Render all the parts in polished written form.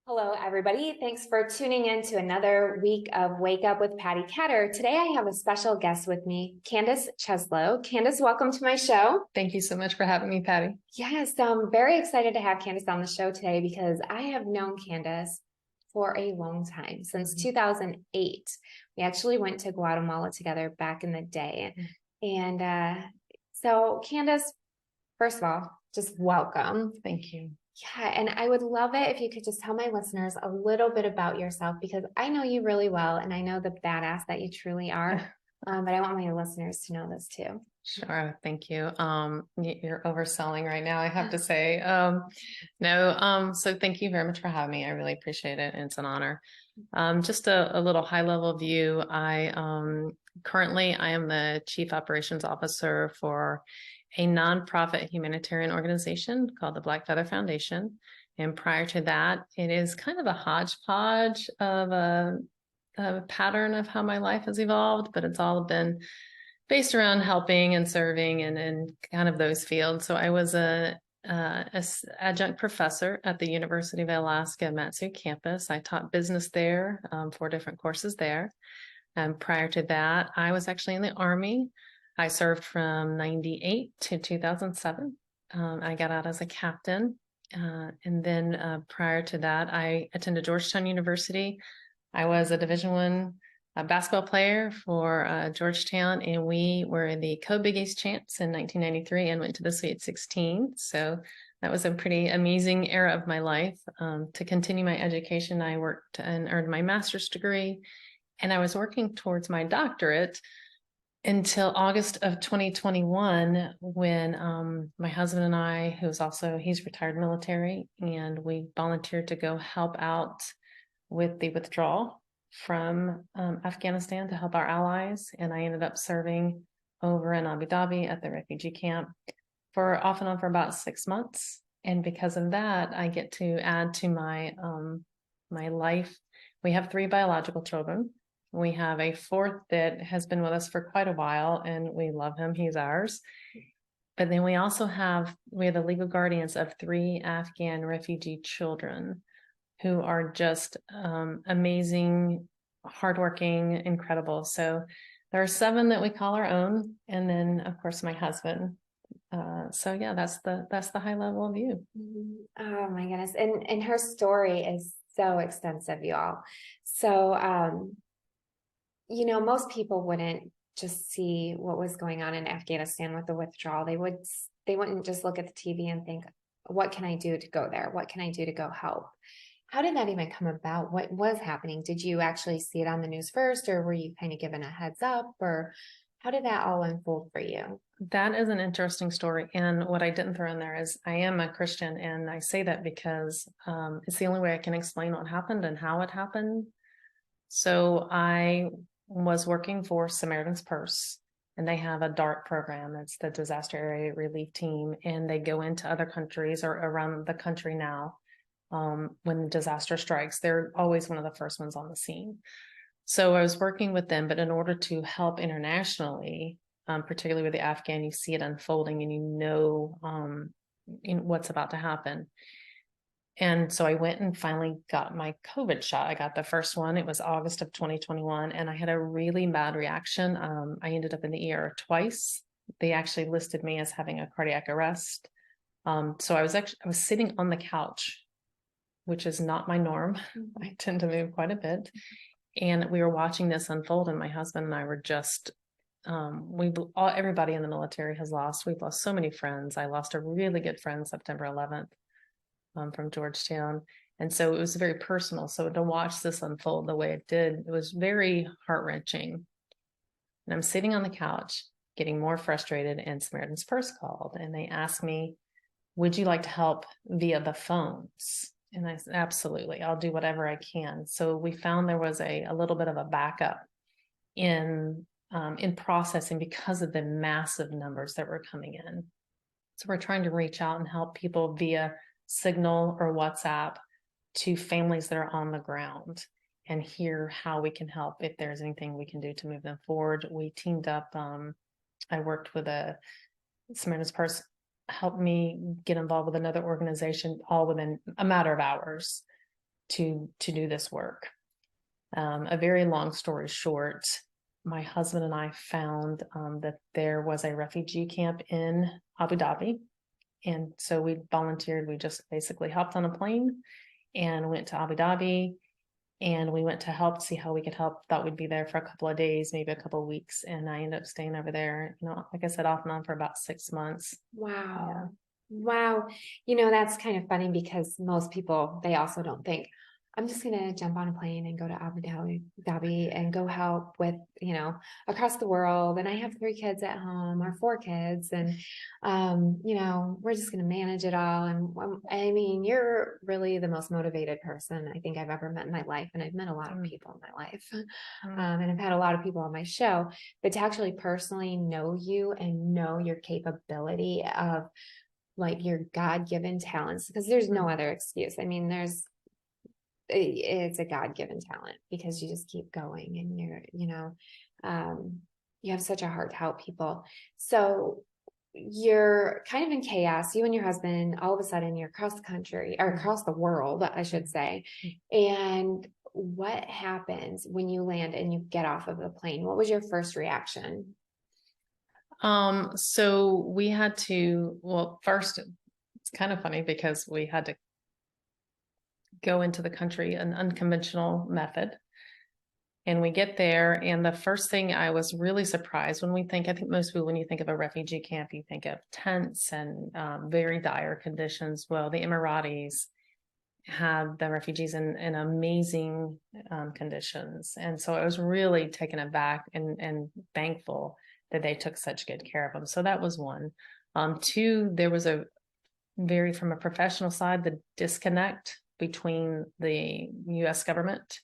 Hello, everybody. Thanks for tuning in to another week of Wake Up with Patti Katter. Today, I have a special guest with me, Candace Cieslo. Candace, welcome to my show. Thank you so much for having me, Patti. Yes, I'm very excited to have Candace on the show today because I have known Candace for a long time, since 2008. We actually went to Guatemala together back in the day. So Candace, first of all, just welcome. Thank you. Yeah, and I would love it if you could just tell my listeners a little bit about yourself because I know you really well and I know the badass that you truly are. But I want my listeners to know this too. Sure. Thank you. You're overselling right now, I have to say. So thank you very much for having me. I really appreciate it. And it's an honor. Just a little high level view. Currently I am the Chief Operations Officer for a nonprofit humanitarian organization called the Black Feather Foundation. And prior to that, it is kind of a hodgepodge of a pattern of how my life has evolved, but it's all been based around helping and serving and kind of those fields. So I was a adjunct professor at the University of Alaska Matsu campus. I taught business there, 4 different courses there. And prior to that, I was actually in the Army. I served from 98 to 2007. I got out as a captain. And then prior to that, I attended Georgetown University. I was a Division I basketball player for Georgetown, and we were the co-Big East champs in 1993 and went to the Sweet 16. So that was a pretty amazing era of my life. To continue my education, I worked and earned my master's degree, and I was working towards my doctorate until August of 2021 when my husband and I, he's retired military, and we volunteered to go help out with the withdrawal from Afghanistan to help our allies. And I ended up serving over in Abu Dhabi at the refugee camp for off and on for about 6 months. And because of that, I get to add to my life. We have 3 biological children. We have a 4th that has been with us for quite a while, and we love him. He's ours. But then we are the legal guardians of 3 Afghan refugee children who are just amazing, hardworking, incredible. So there are 7 that we call our own, and then of course my husband. So yeah, that's the high level view. Oh my goodness, and her story is so extensive, y'all. So most people wouldn't just see what was going on in Afghanistan with the withdrawal. They wouldn't just look at the TV and think, what can I do to go there? What can I do to go help? How did that even come about? What was happening? Did you actually see it on the news first, or were you kind of given a heads up, or how did that all unfold for you? That is an interesting story. And what I didn't throw in there is I am a Christian, and I say that because it's the only way I can explain what happened and how it happened. So I was working for Samaritan's Purse, and they have a DART program. It's the Disaster Area Relief Team, and they go into other countries or around the country now. When disaster strikes, they're always one of the first ones on the scene. So I was working with them, but in order to help internationally, particularly with the Afghan, you see it unfolding and you know what's about to happen. And so I went and finally got my COVID shot. I got the first one. It was August of 2021, and I had a really bad reaction. I ended up in the ER twice. They actually listed me as having a cardiac arrest. So I was sitting on the couch, which is not my norm. I tend to move quite a bit. And we were watching this unfold, and my husband and I were just, everybody in the military we've lost so many friends. I lost a really good friend September 11th from Georgetown. And so it was very personal. So to watch this unfold the way it did, it was very heart-wrenching. And I'm sitting on the couch getting more frustrated, and Samaritan's Purse called, and they asked me, would you like to help via the phones? And I said, absolutely, I'll do whatever I can. So we found there was a little bit of a backup in processing because of the massive numbers that were coming in. So we're trying to reach out and help people via Signal or WhatsApp to families that are on the ground and hear how we can help, if there's anything we can do to move them forward. We teamed up. I worked with a Samaritan's Purse, helped me get involved with another organization all within a matter of hours. to do this work. A very long story short, my husband and I found that there was a refugee camp in Abu Dhabi. And so we volunteered. We just basically hopped on a plane and went to Abu Dhabi, and we went to help, see how we could help. Thought we'd be there for a couple of days, maybe a couple of weeks. And I ended up staying over there, like I said, off and on for about 6 months. Wow. Yeah. Wow. That's kind of funny because most people, they also don't think, I'm just going to jump on a plane and go to Abu Dhabi and go help with, across the world. And I have 3 kids at home, or 4 kids. And, we're just going to manage it all. And I mean, you're really the most motivated person I think I've ever met in my life. And I've met a lot of people in my life. And I've had a lot of people on my show, but to actually personally know you and know your capability of like your God-given talents, because there's no other excuse. I mean, it's a God-given talent because you just keep going, and you have such a heart to help people. So you're kind of in chaos, you and your husband, all of a sudden you're across the country, or across the world, I should say. And what happens when you land and you get off of the plane? What was your first reaction? So we had to, well, first, it's kind of funny because we had to go into the country an unconventional method. And we get there, and the first thing I was really surprised I think most people, when you think of a refugee camp, you think of tents and very dire conditions. Well, the Emiratis had the refugees in amazing conditions. And so I was really taken aback and thankful that they took such good care of them. So that was one. 2, there was from a professional side, the disconnect between the U.S. government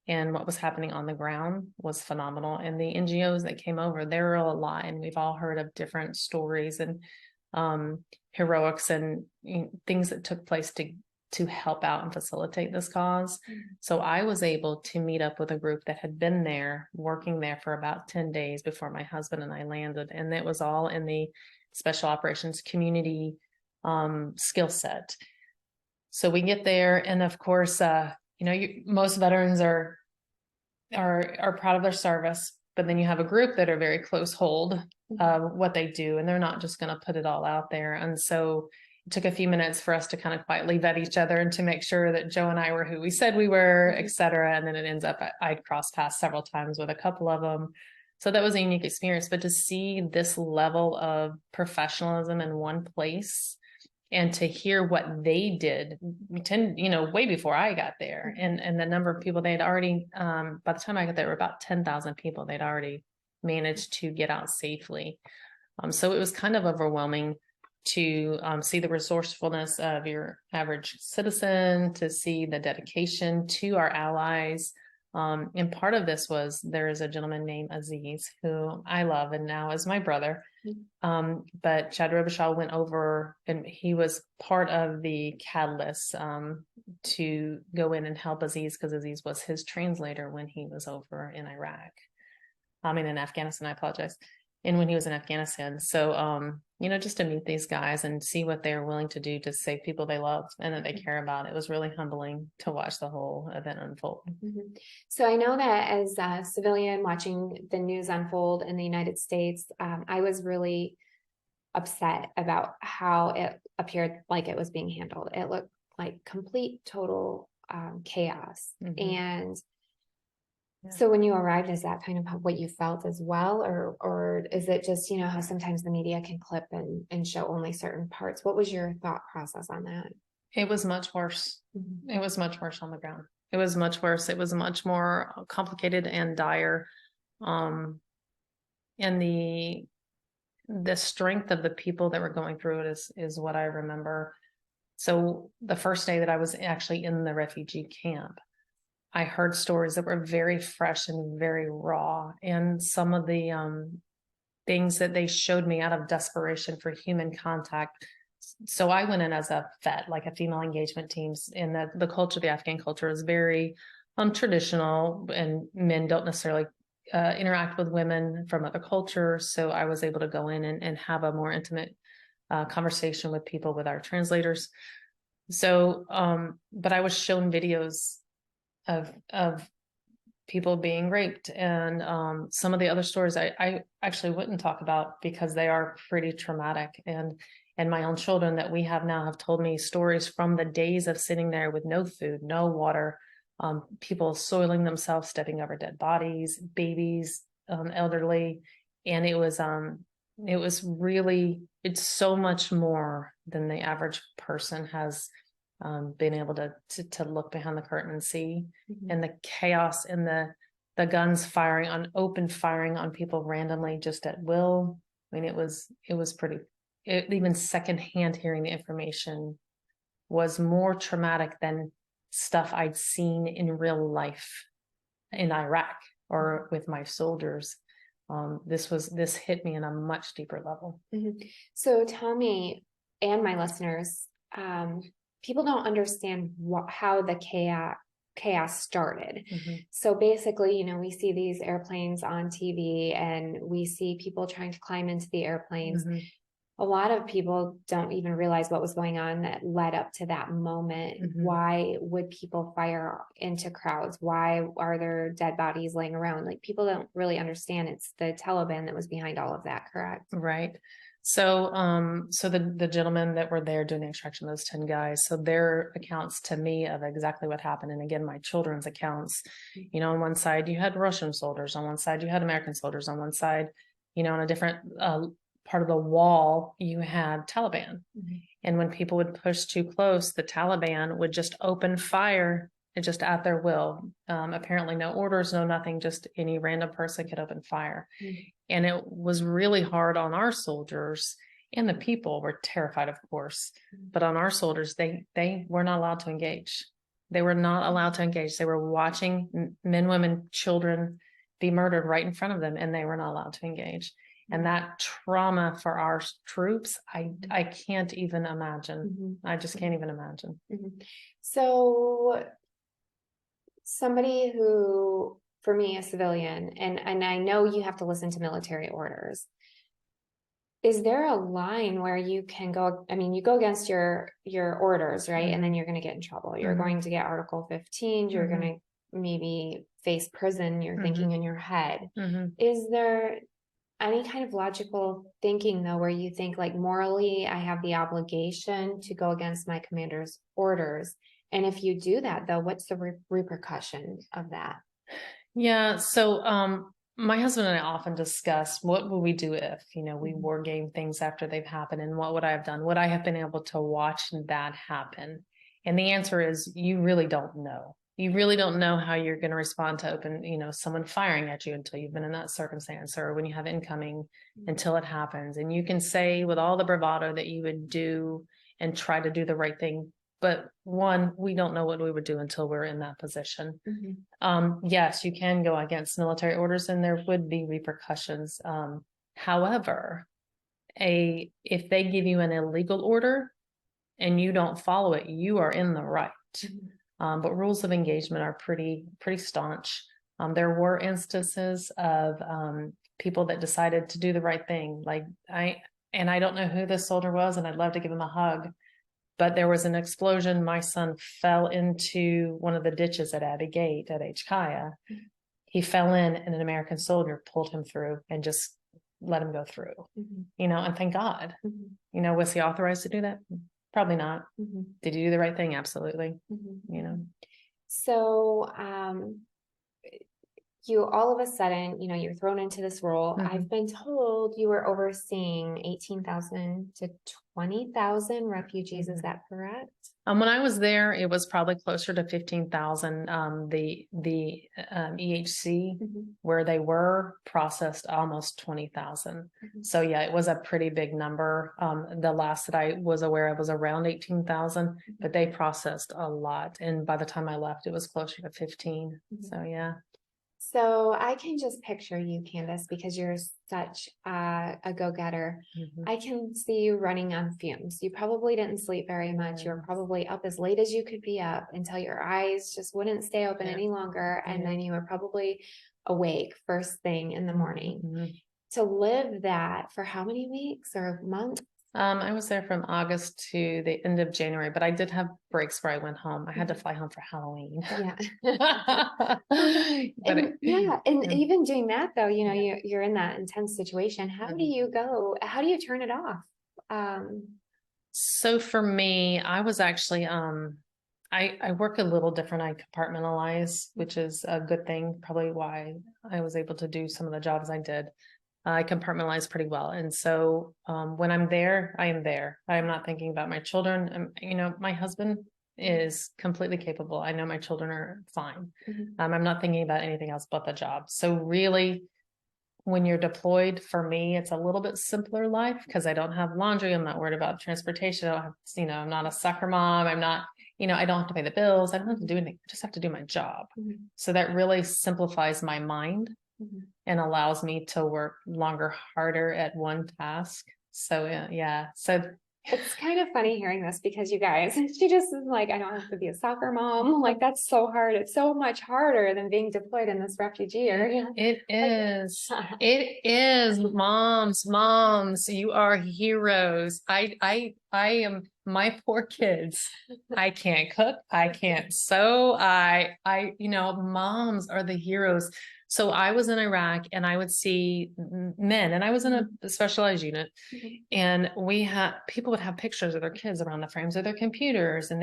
and what was happening on the ground was phenomenal. And the NGOs that came over, there were a lot, and we've all heard of different stories and heroics and things that took place to help out and facilitate this cause. So I was able to meet up with a group that had been there, working there for about 10 days before my husband and I landed. And it was all in the special operations community skill set. So we get there, and of course, most veterans are proud of their service, but then you have a group that are very close hold of what they do, and they're not just going to put it all out there. And so it took a few minutes for us to kind of quietly vet each other and to make sure that Joe and I were who we said we were, et cetera. And then it ends up, I'd crossed paths several times with a couple of them. So that was a unique experience, but to see this level of professionalism in one place and to hear what they did way before I got there, and the number of people they'd already, by the time I got there, were about 10,000 people they'd already managed to get out safely. So it was kind of overwhelming to see the resourcefulness of your average citizen, to see the dedication to our allies. And part of this was, there is a gentleman named Aziz, who I love and now is my brother. But Chad Robichaud went over, and he was part of the catalyst to go in and help Aziz, because Aziz was his translator when he was over in in Afghanistan, I apologize. And when he was in Afghanistan. So, just to meet these guys and see what they're willing to do to save people they love and that they care about, it was really humbling to watch the whole event unfold. So I know that as a civilian watching the news unfold in the United States, I was really upset about how it appeared like it was being handled. It looked like complete, total chaos. And so when you arrived, is that kind of what you felt as well? Or is it just, how sometimes the media can clip and show only certain parts? What was your thought process on that? It was much worse. It was much worse on the ground. It was much worse. It was much more complicated and dire. And the strength of the people that were going through it is what I remember. So the first day that I was actually in the refugee camp, I heard stories that were very fresh and very raw. And some of the things that they showed me out of desperation for human contact. So I went in as a FET, like a female engagement teams, and the culture, the Afghan culture, is very traditional, and men don't necessarily interact with women from other cultures. So I was able to go in and have a more intimate conversation with people, with our translators. So, but I was shown videos of people being raped, and some of the other stories I actually wouldn't talk about because they are pretty traumatic. And my own children that we have now have told me stories from the days of sitting there with no food, no water, people soiling themselves, stepping over dead bodies, babies, elderly, and it was really, it's so much more than the average person has been able to look behind the curtain and see. And the chaos and the guns firing on open firing on people randomly just at will. I mean, it was pretty, even secondhand hearing the information was more traumatic than stuff I'd seen in real life in Iraq or with my soldiers. This hit me in a much deeper level. So tell me, and my listeners, people don't understand how the chaos started. So basically, you know, we see these airplanes on TV and we see people trying to climb into the airplanes. A lot of people don't even realize what was going on that led up to that moment. Why would people fire into crowds? Why are there dead bodies laying around? Like, people don't really understand it's the Taliban that was behind all of that, correct? Right. So, so the gentlemen that were there doing the extraction, those 10 guys, so their accounts to me of exactly what happened. And again, my children's accounts, you know, on one side you had Russian soldiers, on one side you had American soldiers, on one side, you know, on a different part of the wall, you had Taliban. And when people would push too close, the Taliban would just open fire just at their will. Apparently no orders, no nothing, just any random person could open fire. And it was really hard on our soldiers, and the people were terrified, of course, but on our soldiers, they were not allowed to engage. They were not allowed to engage. They were watching men, women, children be murdered right in front of them, and they were not allowed to engage. And that trauma for our troops, I can't even imagine. I just can't even imagine. So somebody who, for me, a civilian, and I know you have to listen to military orders. Is there a line where you can go? I mean, you go against your orders, right? And then you're going to get in trouble. You're going to get Article 15. You're going to maybe face prison. You're thinking in your head. Is there any kind of logical thinking, though, where you think, like, morally, I have the obligation to go against my commander's orders? And if you do that, though, what's the repercussion of that? Yeah. So, my husband and I often discuss what would we do if, you know, we war game things after they've happened, and what would I have done? Would I have been able to watch that happen? And the answer is, you really don't know. You really don't know how you're going to respond to someone firing at you until you've been in that circumstance, or when you have incoming, until it happens. And you can say with all the bravado that you would do and try to do the right thing. But one, we don't know what we would do until we're in that position. Yes, you can go against military orders and there would be repercussions. However, if they give you an illegal order and you don't follow it, you are in the right. But rules of engagement are pretty staunch. There were instances of people that decided to do the right thing. I don't know who this soldier was, and I'd love to give him a hug. But there was an explosion. My son fell into one of the ditches at Abbey Gate at HKIA. He fell in, and an American soldier pulled him through and just let him go through. And thank God. Was he authorized to do that? Probably not. Did he do the right thing? Absolutely. So, you all of a sudden, you're thrown into this role. I've been told you were overseeing 18,000 to 20,000 refugees. Is that correct? When I was there, it was probably closer to 15,000. The EHC where they were processed almost 20,000. So yeah, it was a pretty big number. The last that I was aware of was around 18,000, but they processed a lot. And by the time I left, it was closer to 15. So yeah. So I can just picture you, Candace, because you're such a go-getter. I can see you running on fumes. You probably didn't sleep very much. You were probably up as late as you could be up until your eyes just wouldn't stay open any longer. And then you were probably awake first thing in the morning. To live that for how many weeks or months? I was there from August to the end of January, but I did have breaks where I went home. I had to fly home for Halloween. Yeah. But And yeah, and yeah. even doing that though, you know, you're in that intense situation. How do you how do you turn it off? Um, So for me, I was actually I work a little different. I compartmentalize, which is a good thing, probably why I was able to do some of the jobs I did. I compartmentalize pretty well. And so when I'm there, I am there. I'm not thinking about my children. You know, my husband is completely capable. I know my children are fine. I'm not thinking about anything else but the job. So really, when you're deployed, for me, it's a little bit simpler life because I don't have laundry. I'm not worried about transportation. I don't have, you know, I'm not a soccer mom. I'm not, you know, I don't have to pay the bills. I don't have to do anything. I just have to do my job. So that really simplifies my mind and allows me to work longer, harder at one task. So yeah. So it's kind of funny hearing this because you guys, she just is like, I don't have to be a soccer mom. Like, that's so hard. It's so much harder than being deployed in this refugee area. it is. It is. Moms, you are heroes. I am my poor kids. I can't cook. I can't sew. You know, moms are the heroes. So I was in Iraq and I would see men, and I was in a specialized unit, and people would have pictures of their kids around the frames of their computers, and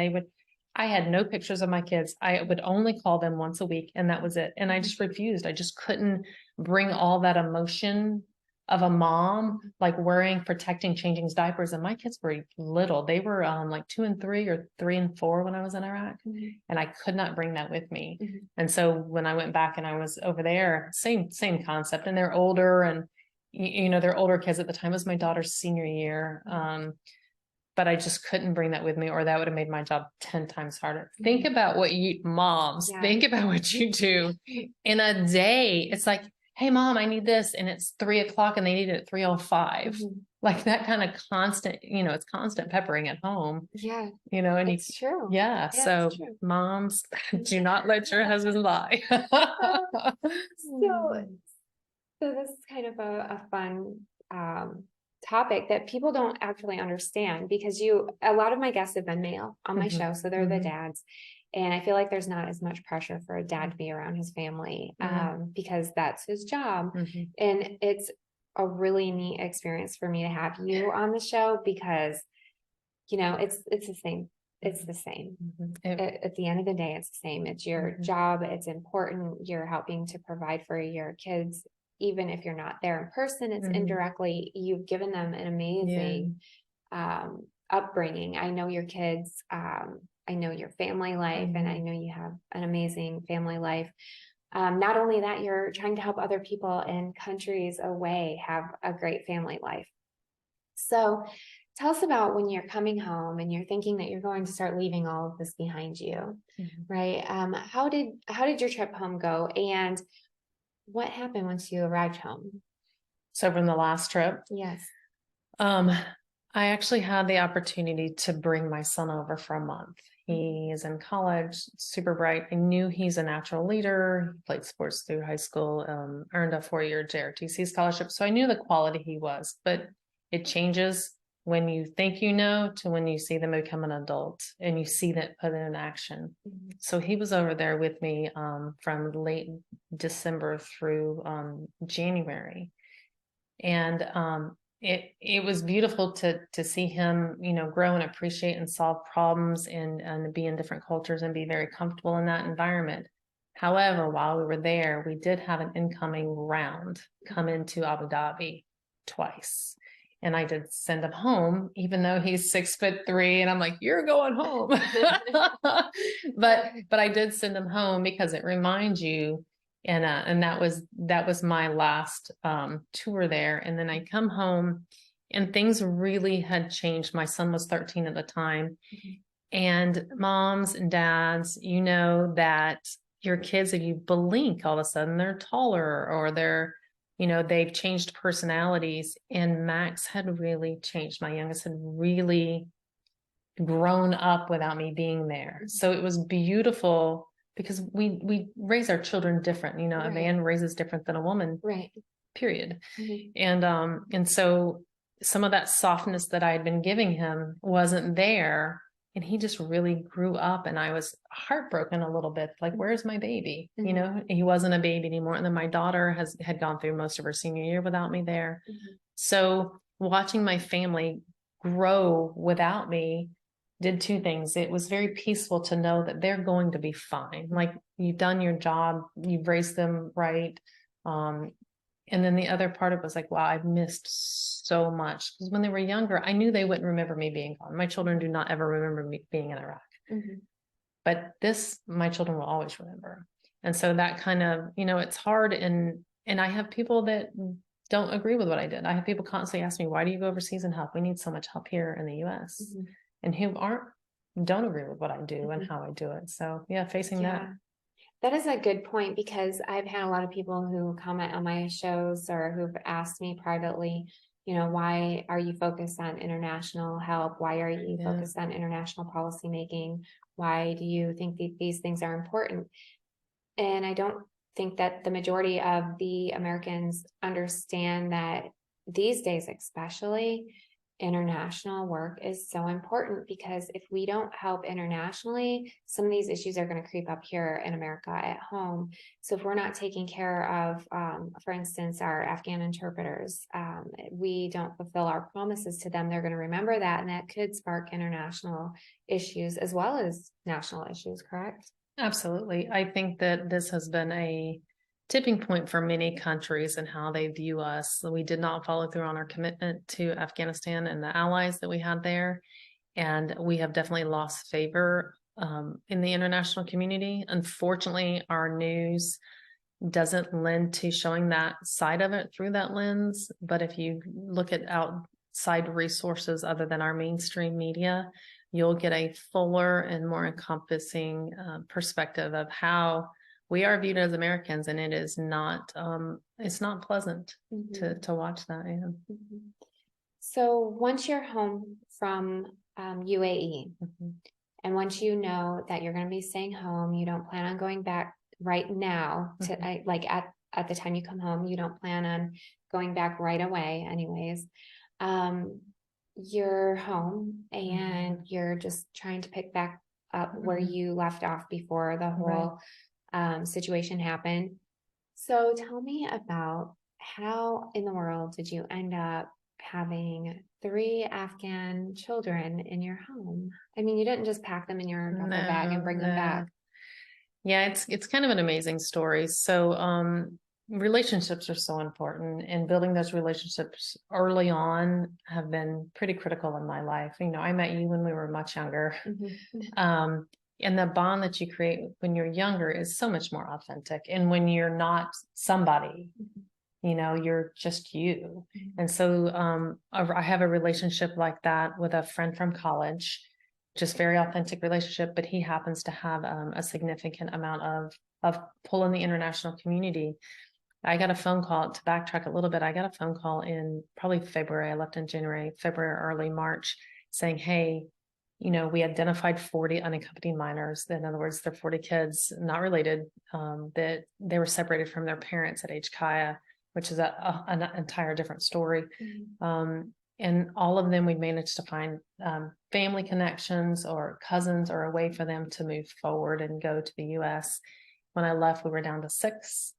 I had no pictures of my kids. I would only call them once a week, and that was it. And I just refused. I just couldn't bring all that emotion of a mom, like worrying, protecting, changing diapers. And my kids were little. They were like 2 and 3 or 3 and 4 when I was in Iraq. And I could not bring that with me. And so when I went back and I was over there, same concept. And they're older, and you know, they're older kids at the time. It was my daughter's senior year. But I just couldn't bring that with me, or that would have made my job 10 times harder. Think about what think about what you do in a day. It's like, hey mom, I need this. And it's 3:00 and they need it at 3:05. Like that kind of constant, you know, it's constant peppering at home. Yeah. You know, and it's true. Yeah. So moms, do not let your husband lie. So this is kind of a fun topic that people don't actually understand, because a lot of my guests have been male on my show, so they're the dads, and I feel like there's not as much pressure for a dad to be around his family because that's his job. And it's a really neat experience for me to have you on the show, because you know it's the same. It's the same. At the end of the day, it's the same. It's your job. It's important. You're helping to provide for your kids. Even if you're not there in person, it's indirectly, you've given them an amazing upbringing. I know your kids, I know your family life, and I know you have an amazing family life. Not only that, you're trying to help other people in countries away have a great family life. So tell us about when you're coming home and you're thinking that you're going to start leaving all of this behind you, right? How did your trip home go? And what happened once you arrived home? So from the last trip? Yes. I actually had the opportunity to bring my son over for a month. He is in college, super bright. I knew he's a natural leader. He played sports through high school, earned a 4-year JRTC scholarship. So I knew the quality he was, but it changes when you think you know to when you see them become an adult and you see that put in action. So he was over there with me from late December through January. And it was beautiful to see him, you know, grow and appreciate and solve problems and be in different cultures and be very comfortable in that environment. However, while we were there, we did have an incoming round come into Abu Dhabi twice. And I did send him home, even though he's 6'3", and I'm like, you're going home. But I did send him home because it reminds you, and that was my last tour there. And then I come home, and things really had changed. My son was 13 at the time, and moms and dads, you know that your kids, if you blink, all of a sudden they're taller, or they're, you know, they've changed personalities. And Max had really changed. My youngest had really grown up without me being there. So it was beautiful because we raise our children different. You know, a man raises different than a woman. Period. And so some of that softness that I had been giving him wasn't there. And he just really grew up, and I was heartbroken a little bit. Like, where's my baby? Mm-hmm. You know, he wasn't a baby anymore. And then my daughter had gone through most of her senior year without me there. Mm-hmm. So watching my family grow without me did two things. It was very peaceful to know that they're going to be fine. Like, you've done your job, you've raised them right. And then the other part of it was like, wow, I've missed so much. Because when they were younger, I knew they wouldn't remember me being gone. My children do not ever remember me being in Iraq. Mm-hmm. But this, my children will always remember. And so that kind of, you know, it's hard. And I have people that don't agree with what I did. I have people constantly ask me, why do you go overseas and help? We need so much help here in the US. Mm-hmm. And who don't agree with what I do Mm-hmm. and how I do it. So yeah, facing that. That is a good point, because I've had a lot of people who comment on my shows or who've asked me privately, you know, why are you focused on international help? Why are you focused on international policymaking? Why do you think that these things are important? And I don't think that the majority of the Americans understand that these days, especially, international work is so important, because if we don't help internationally, some of these issues are going to creep up here in America at home. So if we're not taking care of, for instance, our Afghan interpreters, we don't fulfill our promises to them, they're going to remember that, and that could spark international issues as well as national issues, correct? Absolutely. I think that this has been a tipping point for many countries and how they view us. We did not follow through on our commitment to Afghanistan and the allies that we had there. And we have definitely lost favor in the international community. Unfortunately, our news doesn't lend to showing that side of it through that lens. But if you look at outside resources other than our mainstream media, you'll get a fuller and more encompassing perspective of how we are viewed as Americans, and it is not it's not pleasant to watch that. Yeah. Mm-hmm. So once you're home from UAE, and once you know that you're going to be staying home, you don't plan on going back right now to like at the time you come home, you don't plan on going back right away anyways. You're home and you're just trying to pick back up where you left off before the whole situation happened. So tell me about, how in the world did you end up having 3 Afghan children in your home? I mean, you didn't just pack them in your duffel bag and bring them back. Yeah, it's kind of an amazing story. So relationships are so important, and building those relationships early on have been pretty critical in my life. You know, I met you when we were much younger. And the bond that you create when you're younger is so much more authentic. And when you're not somebody, you know, you're just you. And so I have a relationship like that with a friend from college, just very authentic relationship, but he happens to have a significant amount of pull in the international community. I got a phone call, to backtrack a little bit. I got a phone call in probably February. I left in January, February, early March, saying, hey, you know, we identified 40 unaccompanied minors. In other words, they're 40 kids, not related, that they were separated from their parents at age Kaya, which is an entire different story. And all of them, we managed to find family connections or cousins or a way for them to move forward and go to the US. When I left, we were down to 6.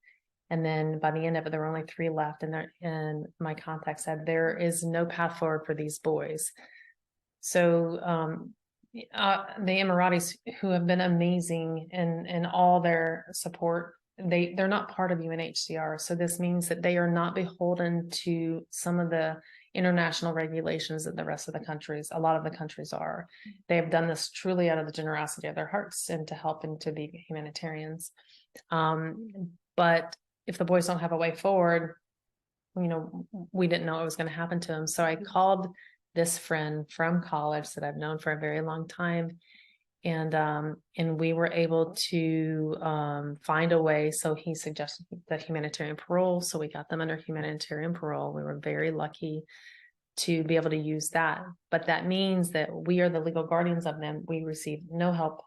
And then by the end of it, there were only 3 left. And my contact said, there is no path forward for these boys. So the Emiratis, who have been amazing in all their support, they're not part of UNHCR. So this means that they are not beholden to some of the international regulations that the rest of the countries, a lot of the countries are. They have done this truly out of the generosity of their hearts and to help and to be humanitarians. But if the boys don't have a way forward, you know, we didn't know what was going to happen to them. So I called this friend from college that I've known for a very long time. And we were able to find a way. So he suggested that humanitarian parole. So we got them under humanitarian parole. We were very lucky to be able to use that. But that means that we are the legal guardians of them. We receive no help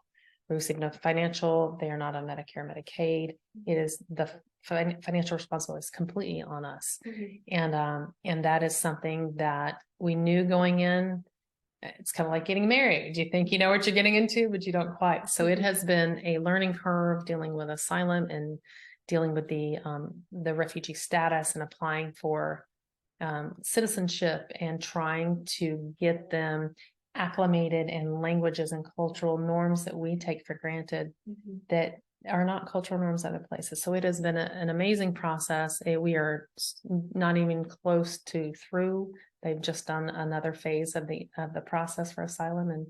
receive no financial, they are not on Medicare, Medicaid. It is the financial responsibility is completely on us. And that is something that we knew going in. It's kind of like getting married. You think you know what you're getting into, but you don't quite. So it has been a learning curve dealing with asylum and dealing with the refugee status and applying for citizenship and trying to get them acclimated in languages and cultural norms that we take for granted that are not cultural norms other places. So it has been an amazing process. We are not even close to through. They've just done another phase of the process for asylum, and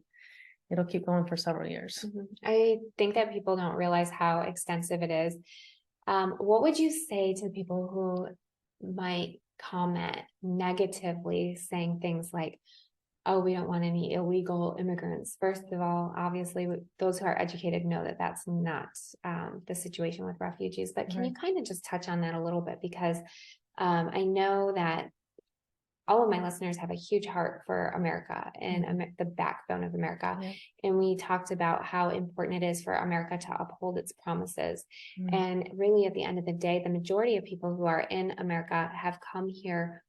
it'll keep going for several years. I think that people don't realize how extensive it is. What would you say to people who might comment negatively, saying things like, oh, we don't want any illegal immigrants? First of all, obviously, those who are educated know that that's not the situation with refugees. But can you kind of just touch on that a little bit? Because I know that all of my listeners have a huge heart for America and the backbone of America. And we talked about how important it is for America to uphold its promises. And really, at the end of the day, the majority of people who are in America have come here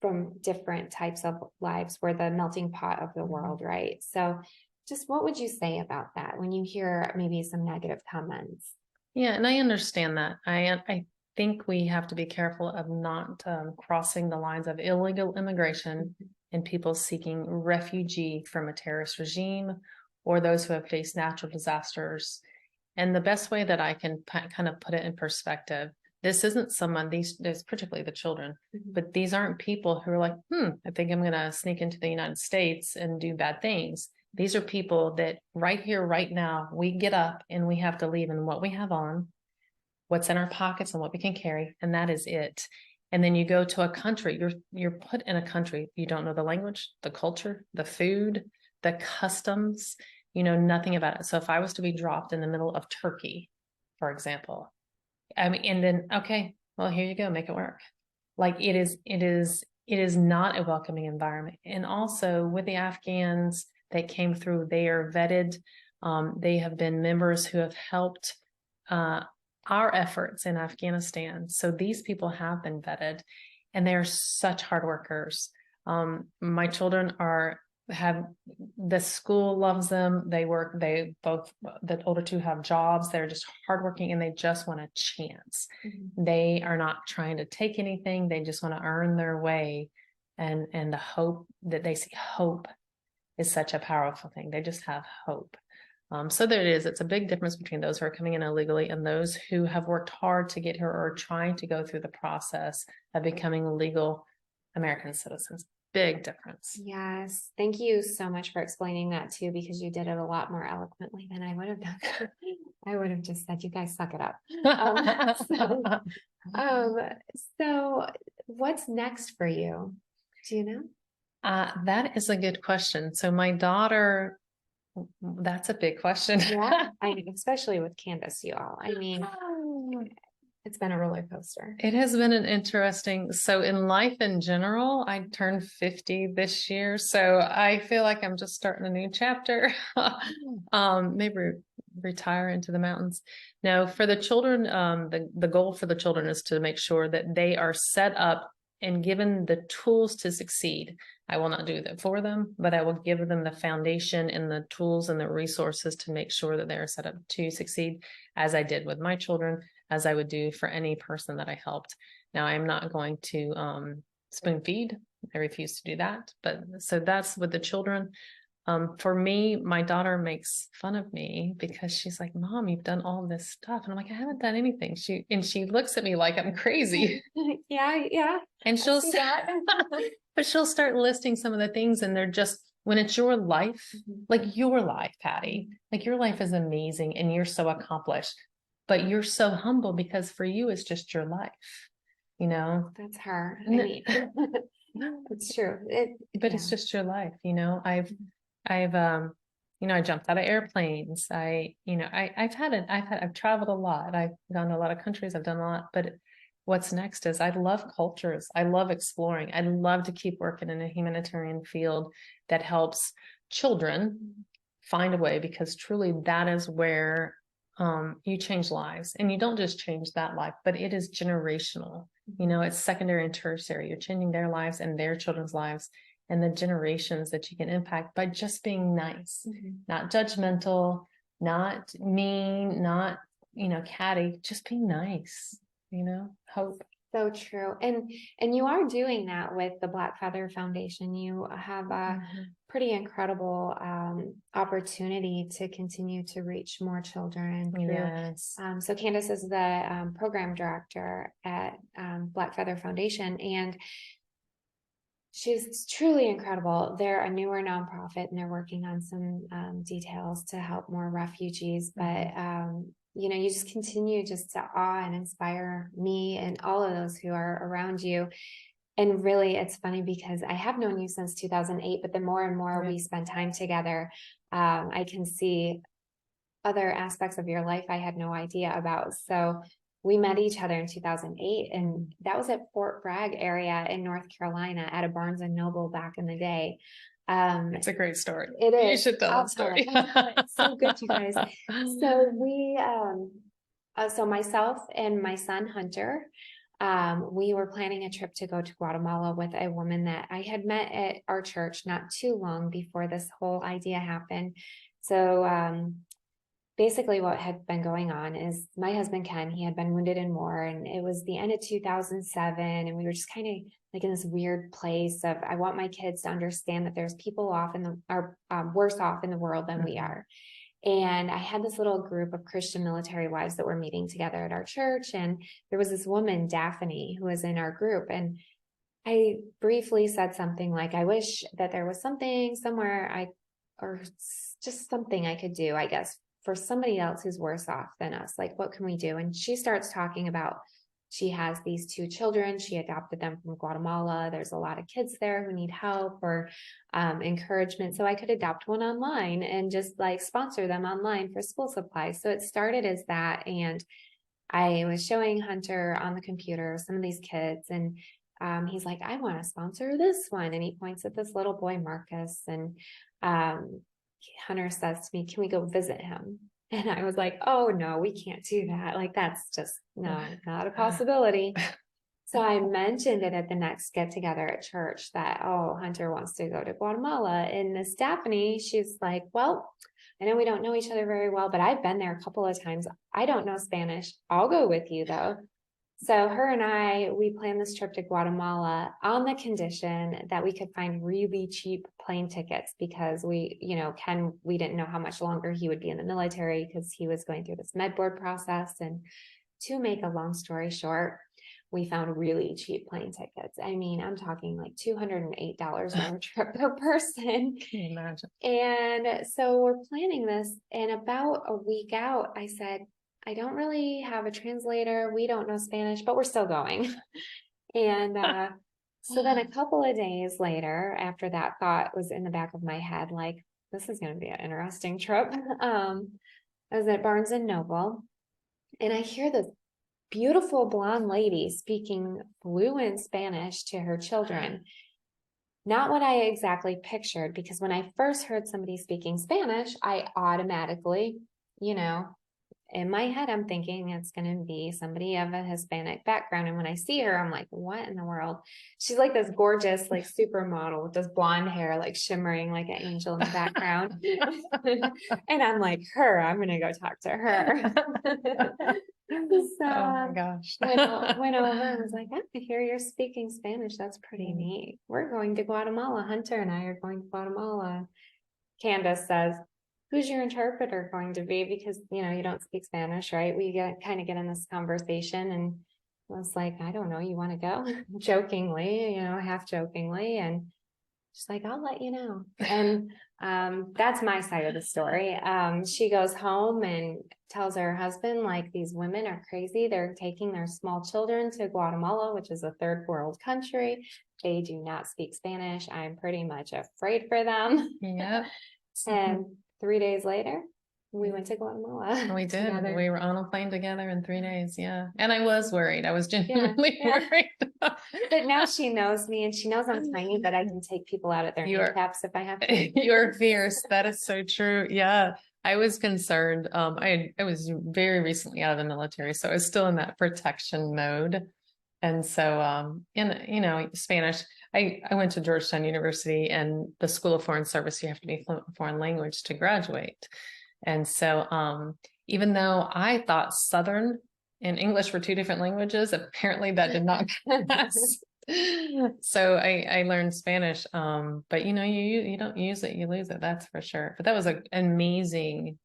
from different types of lives. We're the melting pot of the world, right? So just what would you say about that when you hear maybe some negative comments? Yeah, and I understand that. I think we have to be careful of not crossing the lines of illegal immigration and people seeking refugee from a terrorist regime or those who have faced natural disasters. And the best way that I can kind of put it in perspective, this isn't someone, there's particularly the children, but these aren't people who are like, I think I'm going to sneak into the United States and do bad things. These are people that right here, right now, we get up and we have to leave in what we have on, what's in our pockets and what we can carry, and that is it. And then you go to a country, you're put in a country, you don't know the language, the culture, the food, the customs, you know nothing about it. So if I was to be dropped in the middle of Turkey, for example, I mean, and then, okay, well, here you go, make it work. Like it is not a welcoming environment. And also with the Afghans that came through, they are vetted. They have been members who have helped our efforts in Afghanistan. So these people have been vetted and they're such hard workers. My children the school loves them. They both, the older two have jobs. They're just hardworking and they just want a chance. They are not trying to take anything. They just want to earn their way. And the hope that they see, hope is such a powerful thing. They just have hope. So there it is. It's a big difference between those who are coming in illegally and those who have worked hard to get here or are trying to go through the process of becoming legal American citizens. Big difference. Yes. Thank you so much for explaining that too, because you did it a lot more eloquently than I would have done. I would have just said, you guys suck it up. So what's next for you? Do you know? That is a good question. So my daughter, that's a big question. Yeah, especially with Candace, you all. I mean, it's been a roller coaster. It has been an interesting, so in life in general, I turned 50 this year. So I feel like I'm just starting a new chapter. Maybe retire into the mountains. No, for the children, the goal for the children is to make sure that they are set up and given the tools to succeed. I will not do that for them, but I will give them the foundation and the tools and the resources to make sure that they are set up to succeed, as I did with my children, as I would do for any person that I helped. Now, I'm not going to spoon feed. I refuse to do that. But so that's with the children. For me, my daughter makes fun of me because she's like, Mom, you've done all this stuff. And I'm like, I haven't done anything. She looks at me like I'm crazy. Yeah. And but she'll start listing some of the things, and they're just, when it's your life, like your life, Patti, like your life is amazing and you're so accomplished, but you're so humble because for you, it's just your life, you know? That's her. I mean, it's true. It's just your life, you know? I've I jumped out of airplanes. I've traveled a lot. I've gone to a lot of countries. I've done a lot, but what's next is I love cultures. I love exploring. I'd love to keep working in a humanitarian field that helps children find a way, because truly that is where you change lives. And you don't just change that life, but it is generational. You know, it's secondary and tertiary. You're changing their lives and their children's lives and the generations that you can impact by just being nice, not judgmental, not mean, not, you know, catty, just be nice, you know, hope. So true. And you are doing that with the Black Feather Foundation. You have a pretty incredible opportunity to continue to reach more children through. Yes. So Candace is the program director at Black Feather Foundation, and she's truly incredible. They're a newer nonprofit, and they're working on some details to help more refugees. But you know, you just continue just to awe and inspire me and all of those who are around you. And really, it's funny because I have known you since 2008, but the more and more we spend time together, I can see other aspects of your life I had no idea about. So we met each other in 2008, and that was at Fort Bragg area in North Carolina at a Barnes and Noble back in the day. It's a great story. It is. You should tell that story. It's so good, you guys. So we, so myself and my son Hunter, we were planning a trip to go to Guatemala with a woman that I had met at our church not too long before this whole idea happened. So basically what had been going on is my husband Ken, he had been wounded in war, and it was the end of 2007, and we were just kind of like in this weird place of, I want my kids to understand that there's people are worse off in the world than we are. And I had this little group of Christian military wives that were meeting together at our church, and there was this woman, Daphne, who was in our group, and I briefly said something like, I wish that there was something somewhere or just something I could do, I guess, for somebody else who's worse off than us. Like, what can we do? And she starts talking about, she has these 2 children. She adopted them from Guatemala. There's a lot of kids there who need help or encouragement. So I could adopt one online and just like sponsor them online for school supplies. So it started as that. And I was showing Hunter on the computer some of these kids, and he's like, I want to sponsor this one. And he points at this little boy, Marcus. And Hunter says to me, can we go visit him? And I was like, oh no, we can't do that. Like, that's just not a possibility. So I mentioned it at the next get together at church that, oh, Hunter wants to go to Guatemala. And Miss Daphne, she's like, well, I know we don't know each other very well, but I've been there a couple of times. I don't know Spanish. I'll go with you though. So her and we planned this trip to Guatemala on the condition that we could find really cheap plane tickets, because we didn't know how much longer he would be in the military because he was going through this med board process. And to make a long story short, we found really cheap plane tickets. I mean, I'm talking like $208 round trip per person. Can you imagine? And so we're planning this, and about a week out, I said, I don't really have a translator. We don't know Spanish, but we're still going. And so then a couple of days later, after that thought was in the back of my head, like, this is going to be an interesting trip. I was at Barnes and Noble, and I hear this beautiful blonde lady speaking fluent Spanish to her children. Not what I exactly pictured, because when I first heard somebody speaking Spanish, I automatically, in my head, I'm thinking it's going to be somebody of a Hispanic background. And when I see her, I'm like, what in the world? She's like this gorgeous, like supermodel with this blonde hair, like shimmering like an angel in the background. And I'm like, I'm going to go talk to her. So oh my gosh. went over and was like, I hear you're speaking Spanish. That's pretty neat. We're going to Guatemala. Hunter and I are going to Guatemala. Candace says, who's your interpreter going to be? Because, you don't speak Spanish, right? We kind of get in this conversation, and I was like, I don't know, you want to go? Jokingly, half jokingly. And she's like, I'll let you know. And that's my side of the story. She goes home and tells her husband, like, these women are crazy. They're taking their small children to Guatemala, which is a third world country. They do not speak Spanish. I'm pretty much afraid for them. Yep. And 3 days later, We went to Guatemala. We did. together. We were on a plane together in 3 days. Yeah. And I was worried. I was genuinely Yeah. worried. But now she knows me, and she knows I'm tiny, that I can take people out at their You are kneecaps if I have to. you're fierce. That is so true. Yeah. I was concerned. I was very recently out of the military, so I was still in that protection mode. And so, Spanish, I went to Georgetown University, and the School of Foreign Service, you have to be fluent in foreign language to graduate. And so, even though I thought Southern and English were two different languages, apparently that did not pass. So I learned Spanish, but you don't use it, you lose it, that's for sure. But that was an amazing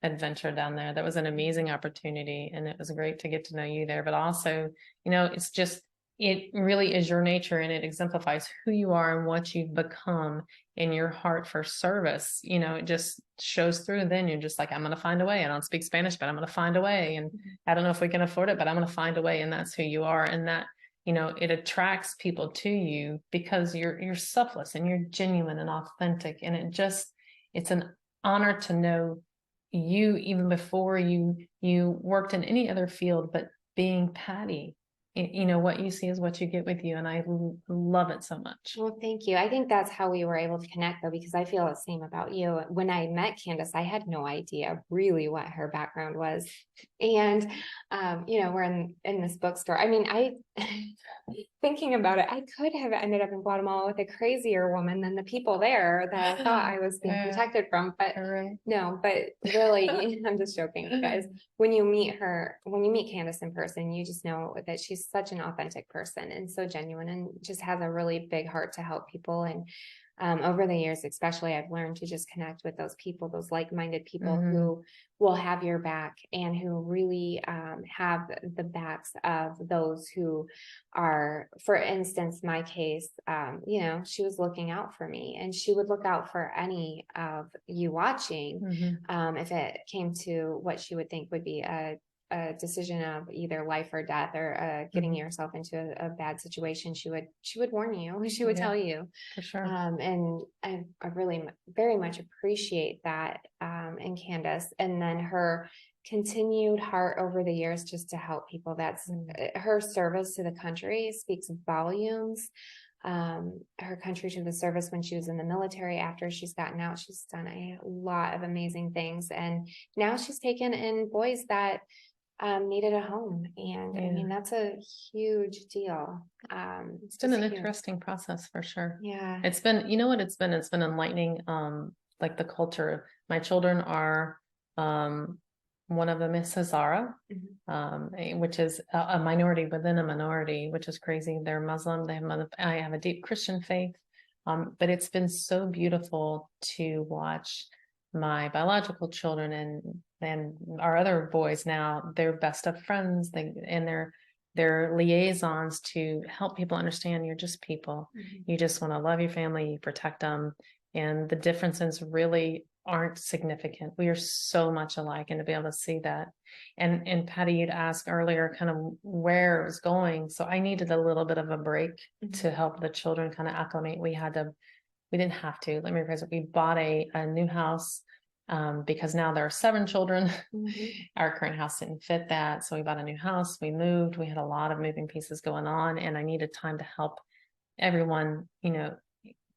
adventure down there. That was an amazing opportunity, and it was great to get to know you there. But also, it's just, it really is your nature, and it exemplifies who you are and what you've become in your heart for service. It just shows through. Then you're just like, I'm going to find a way. I don't speak Spanish, but I'm going to find a way. And I don't know if we can afford it, but I'm going to find a way. And that's who you are. And that, it attracts people to you because you're selfless and you're genuine and authentic. And it's an honor to know you even before you worked in any other field, but being Patti, what you see is what you get with you. And I love it so much. Well, thank you. I think that's how we were able to connect, though, because I feel the same about you. When I met Candace, I had no idea really what her background was. And, we're in this bookstore. I mean, thinking about it, I could have ended up in Guatemala with a crazier woman than the people there that I thought I was being protected from. But no, but really, I'm just joking, you guys. When you meet Candace in person, you just know that she's such an authentic person and so genuine, and just has a really big heart to help people. And over the years, especially, I've learned to just connect with those people, those like-minded people who will have your back, and who really have the backs of those who are, for instance, my case, she was looking out for me, and she would look out for any of you watching. If it came to what she would think would be a decision of either life or death, or getting yourself into a bad situation, she would warn you. She would tell you, for sure. And I really very much appreciate that in Candace, and then her continued heart over the years just to help people. That's her service to the country speaks volumes. Her country to the service when she was in the military. After she's gotten out, she's done a lot of amazing things, and now she's taken in boys that needed a home. And I mean, that's a huge deal. It's been an interesting process for sure. Yeah. It's been, it's been enlightening. Like the culture, my children are, one of them is Hazara, which is a minority within a minority, which is crazy. They're Muslim. I have a deep Christian faith. But it's been so beautiful to watch my biological children and our other boys now, they're best of friends, and they're liaisons to help people understand you're just people. You just want to love your family, you protect them, and the differences really aren't significant. We are so much alike, and to be able to see that. And Patti, you'd asked earlier kind of where it was going. So I needed a little bit of a break to help the children kind of acclimate. We didn't have to, let me rephrase it. We bought a new house because now there are 7 children. Our current house didn't fit that. So we bought a new house, we moved, we had a lot of moving pieces going on, and I needed time to help everyone,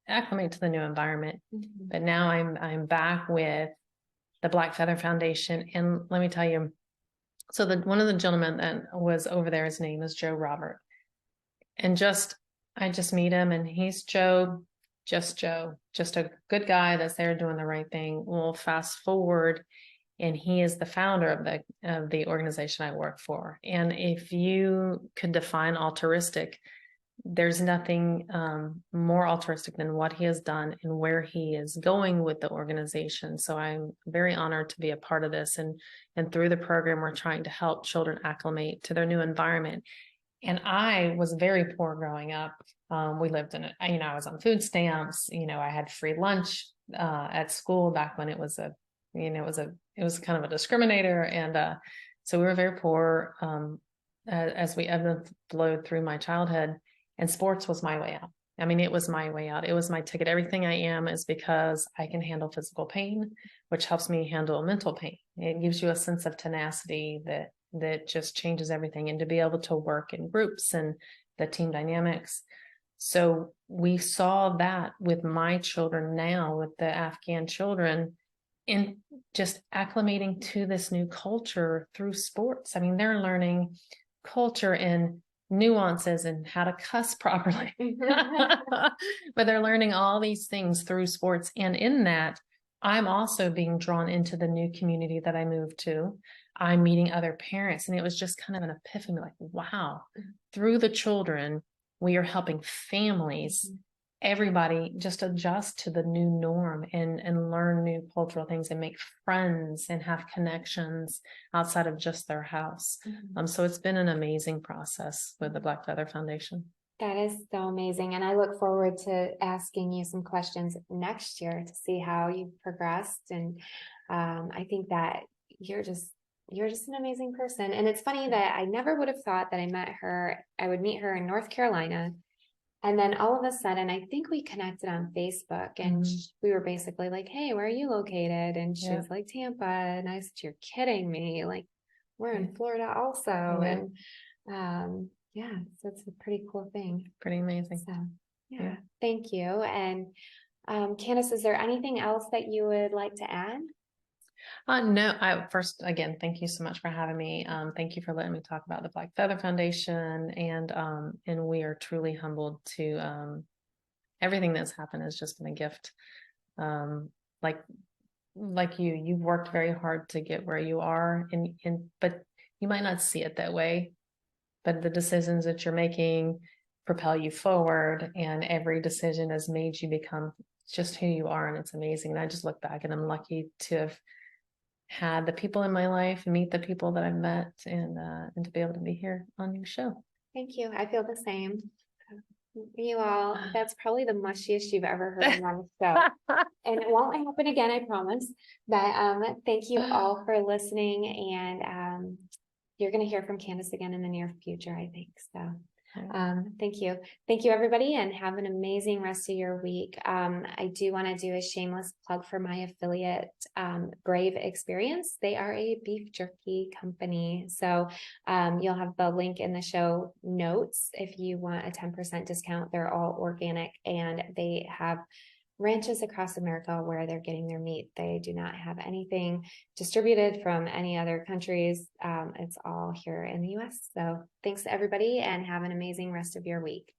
acclimate to the new environment. But now I'm back with the Black Feather Foundation. And let me tell you, so one of the gentlemen that was over there, his name is Joe Robert. And I just meet him, and he's Joe, just a good guy that's there doing the right thing. Well, fast forward, and he is the founder of the organization I work for. And if you could define altruistic, there's nothing more altruistic than what he has done and where he is going with the organization. So I'm very honored to be a part of this. And through the program, we're trying to help children acclimate to their new environment. And I was very poor growing up. We lived in I was on food stamps. I had free lunch at school back when it was it was kind of a discriminator. And so we were very poor as we ebbed and flowed through my childhood. And sports was my way out. I mean, it was my way out. It was my ticket. Everything I am is because I can handle physical pain, which helps me handle mental pain. It gives you a sense of tenacity that just changes everything, and to be able to work in groups and the team dynamics. So we saw that with my children now, with the Afghan children, in just acclimating to this new culture through sports. I mean, they're learning culture and nuances and how to cuss properly. But they're learning all these things through sports. And in that, I'm also being drawn into the new community that I moved to. I'm meeting other parents. And it was just kind of an epiphany, like, wow, through the children, we are helping families, everybody just adjust to the new norm and learn new cultural things and make friends and have connections outside of just their house. So it's been an amazing process with the Black Feather Foundation. That is so amazing. And I look forward to asking you some questions next year to see how you've progressed. And I think that you're just an amazing person. And it's funny that I never would have thought that I would meet her in North Carolina. And then all of a sudden, I think we connected on Facebook, and we were basically like, hey, where are you located? And she was like, Tampa. And I said, you're kidding me. Like, we're in Florida also. And so it's a pretty cool thing. Pretty amazing. So thank you. And Candace, is there anything else that you would like to add? No, first, again, thank you so much for having me. Thank you for letting me talk about the Black Feather Foundation. And we are truly humbled to, everything that's happened has just been a gift. Like you've worked very hard to get where you are, but you might not see it that way, but the decisions that you're making propel you forward, and every decision has made you become just who you are. And it's amazing. And I just look back and I'm lucky to have had the people in my life and meet the people that I've met, and to be able to be here on your show. Thank you. I feel the same. You all, that's probably the mushiest you've ever heard on the show. And it won't happen again, I promise. But thank you all for listening. And you're going to hear from Candace again in the near future, I think. So thank you. Thank you, everybody, and have an amazing rest of your week. I do want to do a shameless plug for my affiliate, Brave Experience. They are a beef jerky company. So you'll have the link in the show notes if you want a 10% discount. They're all organic, and they have ranches across America where they're getting their meat. They do not have anything distributed from any other countries. It's all here in the US. So thanks to everybody, and have an amazing rest of your week.